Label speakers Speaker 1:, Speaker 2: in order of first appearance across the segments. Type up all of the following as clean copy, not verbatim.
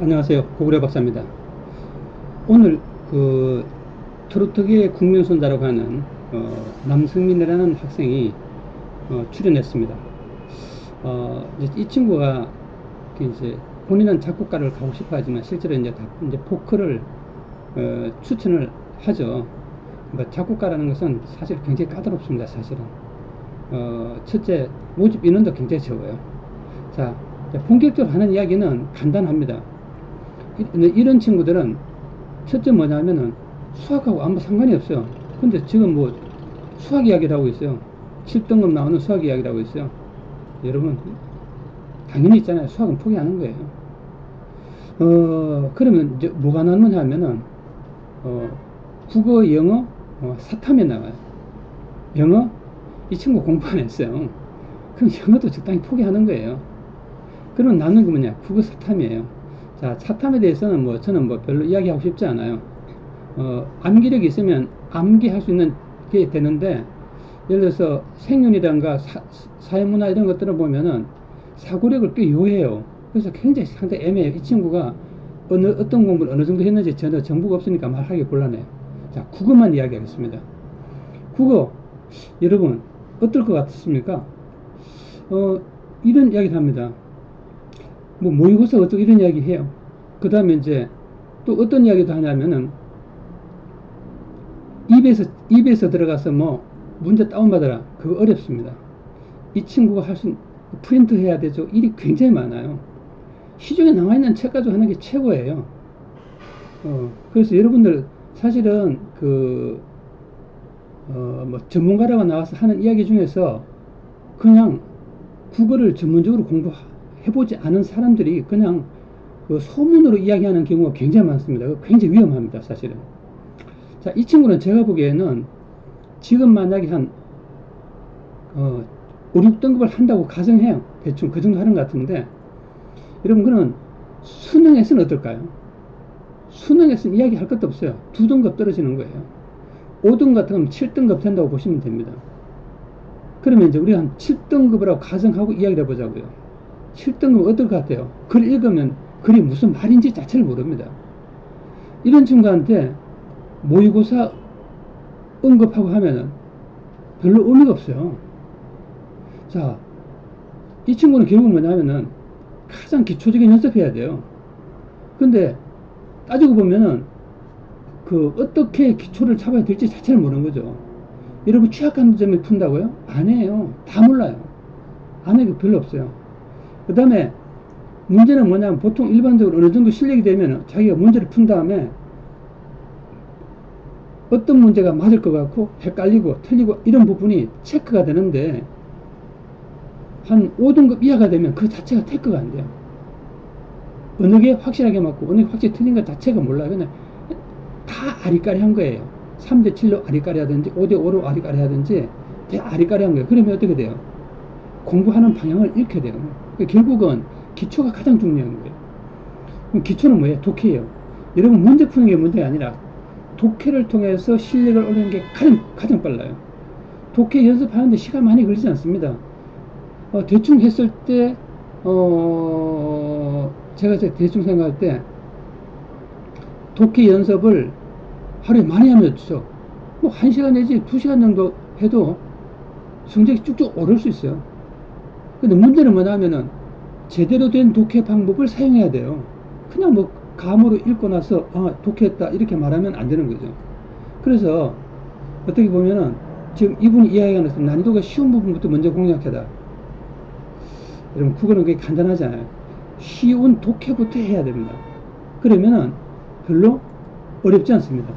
Speaker 1: 안녕하세요. 고구려 박사입니다. 오늘 그 트로트계의 국민손자라고 하는 남승민이라는 학생이 출연했습니다. 이제 이 친구가 이제 본인은 작곡가를 가고 싶어 하지만 실제로 이제 포크를 추천을 하죠. 그러니까 작곡가라는 것은 사실 굉장히 까다롭습니다. 사실은 첫째 모집 인원도 굉장히 적어요. 자, 본격적으로 하는 이야기는 간단합니다. 이런 친구들은 첫째 뭐냐면은 수학하고 아무 상관이 없어요. 근데 지금 뭐 수학 이야기를 하고 있어요. 7등급 나오는 수학 이야기를 하고 있어요. 여러분 당연히 있잖아요. 수학은 포기하는 거예요. 그러면 이제 뭐가 나오냐 하면은 국어, 영어, 사탐에 나와요. 영어 이 친구 공부 안 했어요. 그럼 영어도 적당히 포기하는 거예요. 그러면 남는 거 뭐냐? 국어 사탐이에요. 자, 사탐에 대해서는 저는 별로 이야기하고 싶지 않아요. 암기력이 있으면 암기할 수 있는 게 되는데, 예를 들어서 생윤이란가 사회문화 이런 것들을 보면은 사고력을 꽤 요해요. 그래서 굉장히 상당히 애매해요. 이 친구가 어떤 공부를 어느 정도 했는지 전혀 정보가 없으니까 말하기 곤란해요. 자, 국어만 이야기하겠습니다. 국어, 여러분, 어떨 것 같습니까? 이런 이야기를 합니다. 모의고사 어쩌고 이런 이야기 해요. 그 다음에 이제 또 어떤 이야기도 하냐면은 입에서 들어가서 문제 다운받아라. 그거 어렵습니다. 이 친구가 할 수, 프린트 해야 되죠. 일이 굉장히 많아요. 시중에 나와 있는 책 가지고 하는 게 최고예요. 그래서 여러분들 사실은 전문가라고 나와서 하는 이야기 중에서 그냥 국어를 전문적으로 공부해보지 않은 사람들이 그냥 그 소문으로 이야기하는 경우가 굉장히 많습니다. 굉장히 위험합니다, 사실은. 자, 이 친구는 제가 보기에는 지금 만약에 한 5, 6등급을 한다고 가정해요. 대충 그 정도 하는 것 같은데, 여러분, 그는 수능에서는 어떨까요? 수능에서는 이야기할 것도 없어요. 2등급 떨어지는 거예요. 5등급 같으면 7등급 된다고 보시면 됩니다. 그러면 이제 우리가 한 7등급이라고 가정하고 이야기를 해보자고요. 7등급 어떨 것 같아요? 글 읽으면 글이 무슨 말인지 자체를 모릅니다. 이런 친구한테 모의고사 응급하고 하면은 별로 의미가 없어요. 자, 이 친구는 결국 뭐냐면은 가장 기초적인 연습해야 돼요. 근데 따지고 보면은 어떻게 기초를 잡아야 될지 자체를 모르는 거죠. 여러분 취약감점을 푼다고요? 아니에요. 다 몰라요. 아는 게 별로 없어요. 그 다음에 문제는 뭐냐면 보통 일반적으로 어느 정도 실력이 되면 자기가 문제를 푼 다음에 어떤 문제가 맞을 것 같고 헷갈리고 틀리고 이런 부분이 체크가 되는데 한 5등급 이하가 되면 그 자체가 체크가 안 돼요. 어느 게 확실하게 맞고 어느 게 확실히 틀린 것 자체가 몰라요. 그냥 다 아리까리 한 거예요. 3대7로 아리까리 하든지 5대5로 아리까리 하든지 다 아리까리 한 거예요. 그러면 어떻게 돼요? 공부하는 방향을 잃게 돼요. 그러니까 결국은 기초가 가장 중요한 거예요. 그럼 기초는 뭐예요? 독해예요. 여러분 문제 푸는 게 문제가 아니라 독해를 통해서 실력을 올리는 게 가장 빨라요. 독해 연습하는데 시간 많이 걸리지 않습니다. 대충 했을 때, 제가 대충 생각할 때, 독해 연습을 하루에 많이 하면 좋죠. 1시간 내지 2시간 정도 해도 성적이 쭉쭉 오를 수 있어요. 근데 문제는 뭐냐면은, 제대로 된 독해 방법을 사용해야 돼요. 그냥 감으로 읽고 나서, 독해했다, 이렇게 말하면 안 되는 거죠. 그래서, 어떻게 보면은, 지금 이분이 이야기하는 것은 난이도가 쉬운 부분부터 먼저 공략해라. 여러분, 국어는 그게 간단하잖아요. 쉬운 독해부터 해야 됩니다. 그러면은 별로 어렵지 않습니다.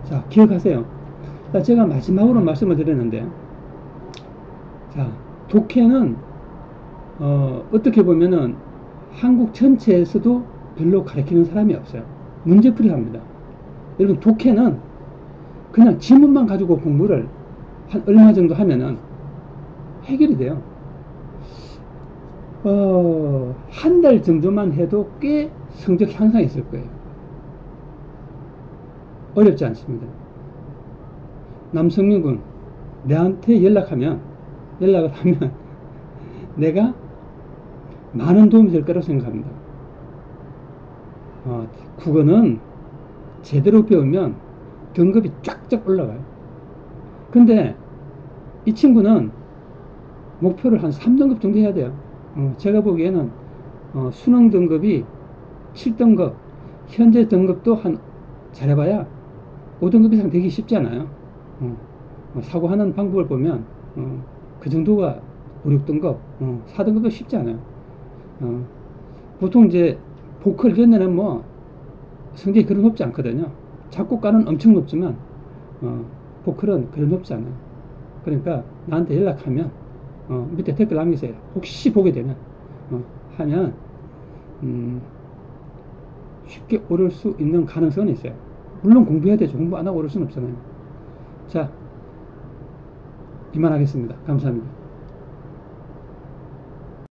Speaker 1: 자, 기억하세요. 자, 제가 마지막으로 말씀을 드렸는데, 자, 독해는, 어떻게 보면은 한국 전체에서도 별로 가르치는 사람이 없어요. 문제풀이 합니다. 여러분, 독해는 그냥 지문만 가지고 공부를 한 얼마 정도 하면은 해결이 돼요. 한 달 정도만 해도 꽤 성적 향상이 있을 거예요. 어렵지 않습니다. 남성민 군, 내한테 연락을 하면 내가 많은 도움이 될 거라고 생각합니다. 국어는 제대로 배우면 등급이 쫙쫙 올라가요. 근데 이 친구는 목표를 한 3등급 정도 해야 돼요. 제가 보기에는 수능 등급이 7등급, 현재 등급도 한 잘해봐야 5등급 이상 되기 쉽지 않아요. 사고하는 방법을 보면 그 정도가 5, 6등급, 4등급도 쉽지 않아요. 보통 이제 보컬 이런 데는 뭐 성적이 그리 높지 않거든요. 작곡가는 엄청 높지만 보컬은 그리 높지 않아요. 그러니까 나한테 연락하면 밑에 댓글 남기세요. 혹시 보게 되면 하면 쉽게 오를 수 있는 가능성은 있어요. 물론 공부해야 되죠. 공부 안 하고 오를 수는 없잖아요. 자, 이만하겠습니다. 감사합니다.